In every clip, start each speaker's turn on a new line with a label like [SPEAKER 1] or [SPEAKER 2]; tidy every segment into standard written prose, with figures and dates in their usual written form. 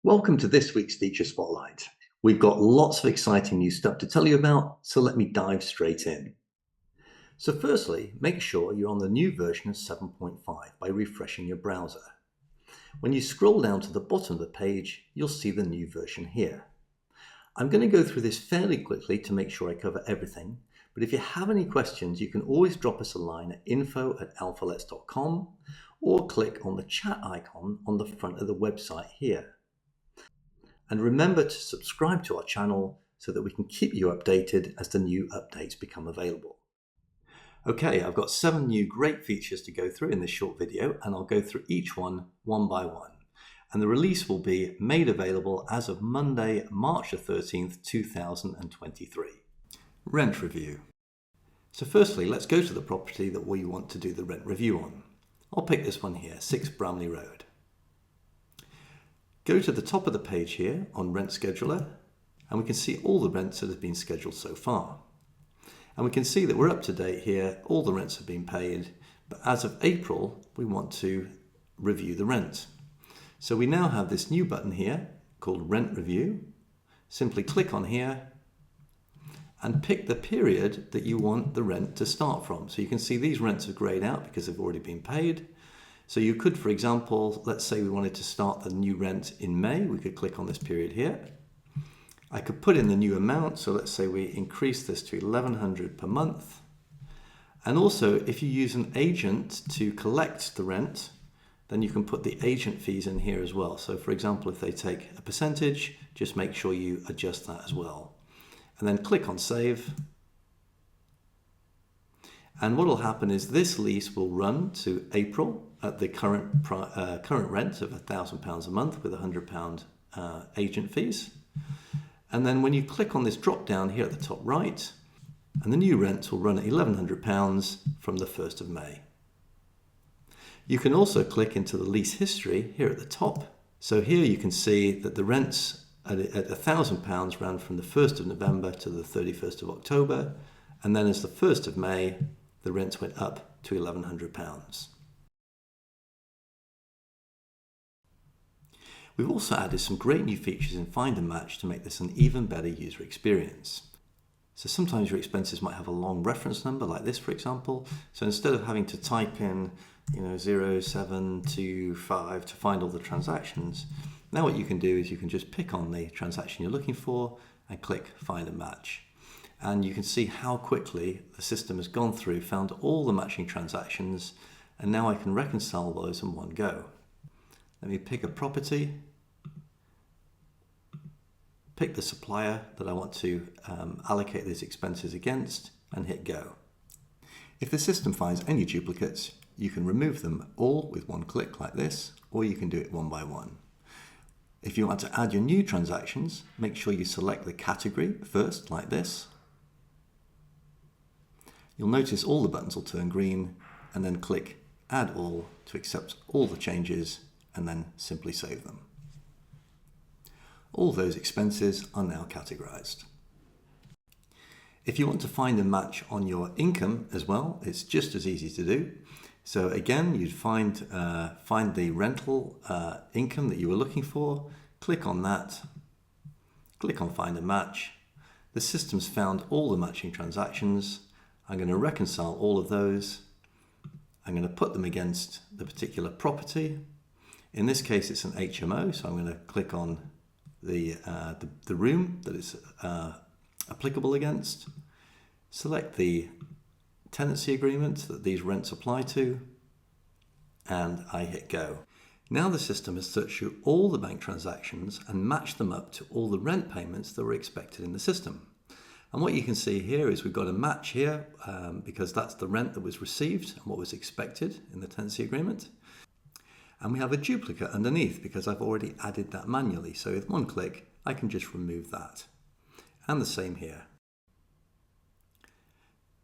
[SPEAKER 1] Welcome to this week's Feature Spotlight. We've got lots of exciting new stuff to tell you about, so let me dive straight in. So firstly, make sure you're on the new version of 7.5 by refreshing your browser. When you scroll down to the bottom of the page, you'll see the new version here. I'm going to go through this fairly quickly to make sure I cover everything, but if you have any questions, you can always drop us a line at info@alphaletz.com or click on the chat icon on the front of the website here. And remember to subscribe to our channel so that we can keep you updated as the new updates become available. Okay, I've got 7 new great features to go through in this short video, and I'll go through each one by one. And the release will be made available as of Monday, March the 13th, 2023. Rent review. So firstly, let's go to the property that we want to do the rent review on. I'll pick this one here, 6 Bramley Road. Go to the top of the page here on Rent Scheduler, and we can see all the rents that have been scheduled so far. And we can see that we're up to date here, all the rents have been paid, but as of April, we want to review the rent. So we now have this new button here called Rent Review. Simply click on here and pick the period that you want the rent to start from. So you can see these rents are grayed out because they've already been paid. So you could, for example, let's say we wanted to start the new rent in May. We could click on this period here. I could put in the new amount. So let's say we increase this to $1,100 per month. And also, if you use an agent to collect the rent, then you can put the agent fees in here as well. So for example, if they take a percentage, just make sure you adjust that as well. And then click on Save. And what will happen is this lease will run to April at the current rent of £1,000 a month with £100 agent fees. And then when you click on this drop down here at the top right, and the new rent will run at £1,100 from the 1st of May. You can also click into the lease history here at the top. So here you can see that the rents at £1,000 ran from the 1st of November to the 31st of October. And then as the 1st of May, the rent went up to £1,100. We've also added some great new features in Find and Match to make this an even better user experience. So sometimes your expenses might have a long reference number like this, for example. So instead of having to type in 0725 to find all the transactions, now what you can do is you can just pick on the transaction you're looking for and click Find and Match. And you can see how quickly the system has gone through, found all the matching transactions, and now I can reconcile those in one go. Let me pick a property, pick the supplier that I want to allocate these expenses against, and hit Go. If the system finds any duplicates, you can remove them all with one click like this, or you can do it one by one. If you want to add your new transactions, make sure you select the category first, like this. You'll notice all the buttons will turn green, and then click Add All to accept all the changes, and then simply save them. All those expenses are now categorized. If you want to find a match on your income as well, it's just as easy to do. So again, you'd find the rental income that you were looking for, click on that, click on Find a Match. The system's found all the matching transactions. I'm going to reconcile all of those. I'm going to put them against the particular property. In this case, it's an HMO, so I'm going to click on the room that it's applicable against. Select the tenancy agreement that these rents apply to, and I hit Go. Now the system has searched through all the bank transactions and matched them up to all the rent payments that were expected in the system. And what you can see here is we've got a match here because that's the rent that was received and what was expected in the tenancy agreement. And we have a duplicate underneath because I've already added that manually. So with one click, I can just remove that. And the same here.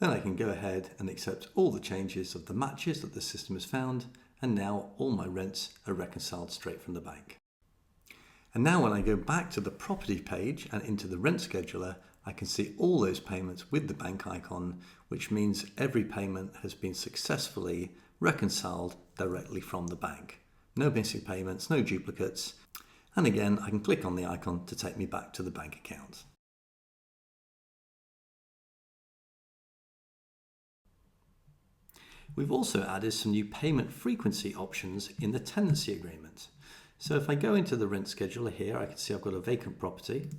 [SPEAKER 1] Then I can go ahead and accept all the changes of the matches that the system has found. And now all my rents are reconciled straight from the bank. And now when I go back to the property page and into the rent scheduler, I can see all those payments with the bank icon, which means every payment has been successfully reconciled directly from the bank. No missing payments, no duplicates. And again, I can click on the icon to take me back to the bank account. We've also added some new payment frequency options in the tenancy agreement. So if I go into the rent scheduler here, I can see I've got a vacant property,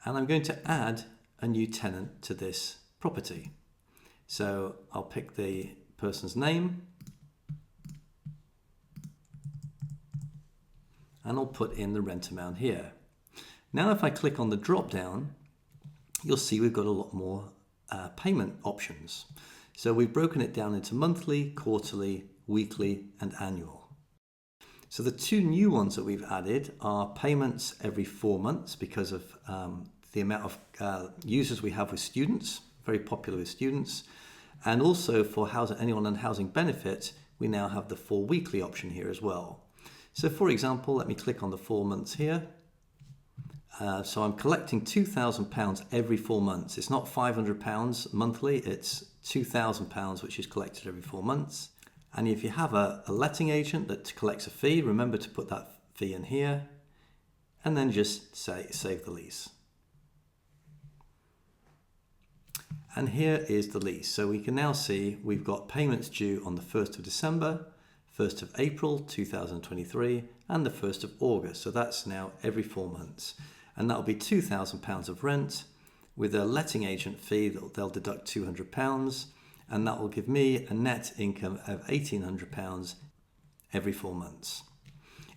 [SPEAKER 1] and I'm going to add a new tenant to this property. So I'll pick the person's name and I'll put in the rent amount here. Now if I click on the drop down, you'll see we've got a lot more payment options. So we've broken it down into monthly, quarterly, weekly and annual. So the two new ones that we've added are payments every 4 months because of the amount of users we have with students, very popular with students. And also for anyone on housing benefit, we now have the 4 weekly option here as well. So for example, let me click on the 4 months here. So I'm collecting £2,000 every 4 months. It's not £500 monthly, it's £2,000 which is collected every 4 months. And if you have a letting agent that collects a fee, remember to put that fee in here and then just save the lease. And here is the lease. So we can now see we've got payments due on the 1st of December, 1st of April 2023 and the 1st of August. So that's now every 4 months. And that'll be £2,000 of rent with a letting agent fee that they'll deduct £200, and that will give me a net income of £1,800 every 4 months.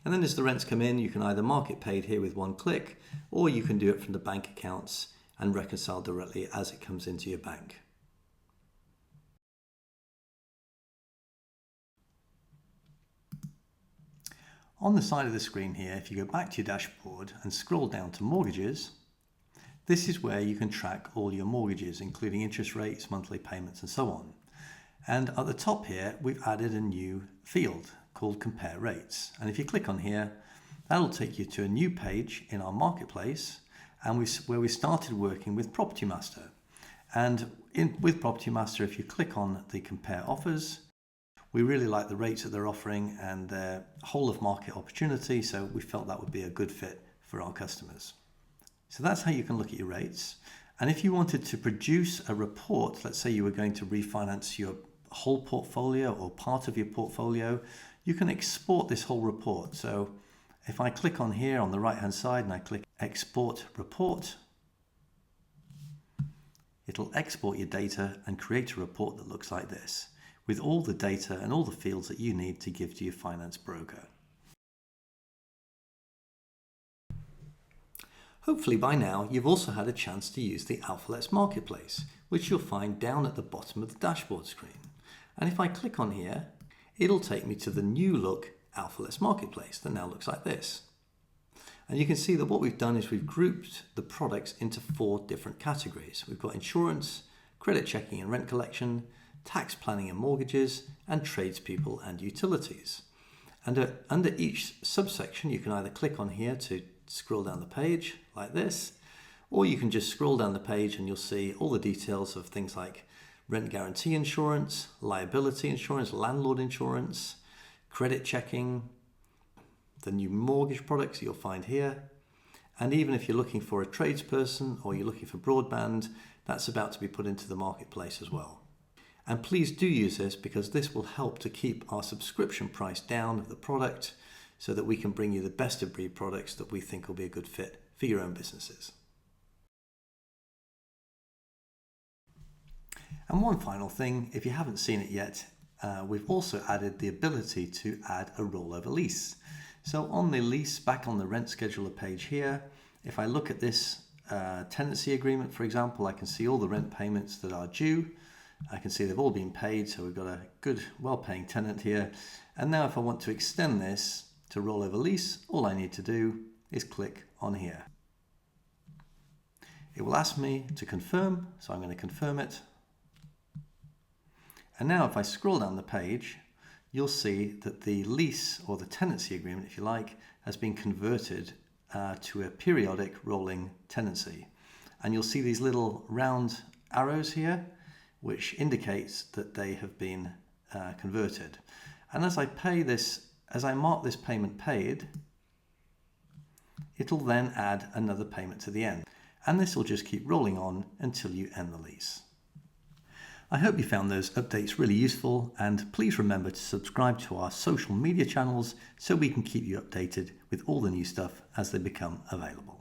[SPEAKER 1] And then as the rents come in, you can either mark it paid here with one click, or you can do it from the bank accounts and reconcile directly as it comes into your bank. On the side of the screen here, if you go back to your dashboard and scroll down to mortgages, this is where you can track all your mortgages, including interest rates, monthly payments, and so on. And at the top here, we've added a new field called Compare Rates. And if you click on here, that'll take you to a new page in our marketplace, and where we started working with Property Master. And with Property Master, if you click on the Compare Offers, we really like the rates that they're offering and their whole of market opportunity, so we felt that would be a good fit for our customers. So that's how you can look at your rates. And if you wanted to produce a report, let's say you were going to refinance your whole portfolio or part of your portfolio, you can export this whole report. So if I click on here on the right hand side and I click Export Report, it'll export your data and create a report that looks like this, with all the data and all the fields that you need to give to your finance broker. Hopefully by now you've also had a chance to use the Alphaletz marketplace, which you'll find down at the bottom of the dashboard screen. And if I click on here, it'll take me to the new look Alphaletz marketplace that now looks like this. And you can see that what we've done is we've grouped the products into 4 different categories. We've got insurance, credit checking and rent collection, tax planning and mortgages, and tradespeople and utilities. And under each subsection, you can either click on here to scroll down the page like this, or you can just scroll down the page and you'll see all the details of things like rent guarantee insurance, liability insurance, landlord insurance, credit checking, the new mortgage products you'll find here. And even if you're looking for a tradesperson or you're looking for broadband, that's about to be put into the marketplace as well. And please do use this, because this will help to keep our subscription price down of the product so that we can bring you the best of breed products that we think will be a good fit for your own businesses. And one final thing, if you haven't seen it yet, we've also added the ability to add a rollover lease. So on the lease, back on the rent scheduler page here, if I look at this tenancy agreement, for example, I can see all the rent payments that are due. I can see they've all been paid, so we've got a good, well-paying tenant here. And now if I want to extend this to rollover lease, all I need to do is click on here. It will ask me to confirm, so I'm going to confirm it. And now if I scroll down the page, you'll see that the lease, or the tenancy agreement if you like, has been converted to a periodic rolling tenancy. And you'll see these little round arrows here, which indicates that they have been converted. And as I mark this payment paid, it'll then add another payment to the end. And this will just keep rolling on until you end the lease. I hope you found those updates really useful, and please remember to subscribe to our social media channels so we can keep you updated with all the new stuff as they become available.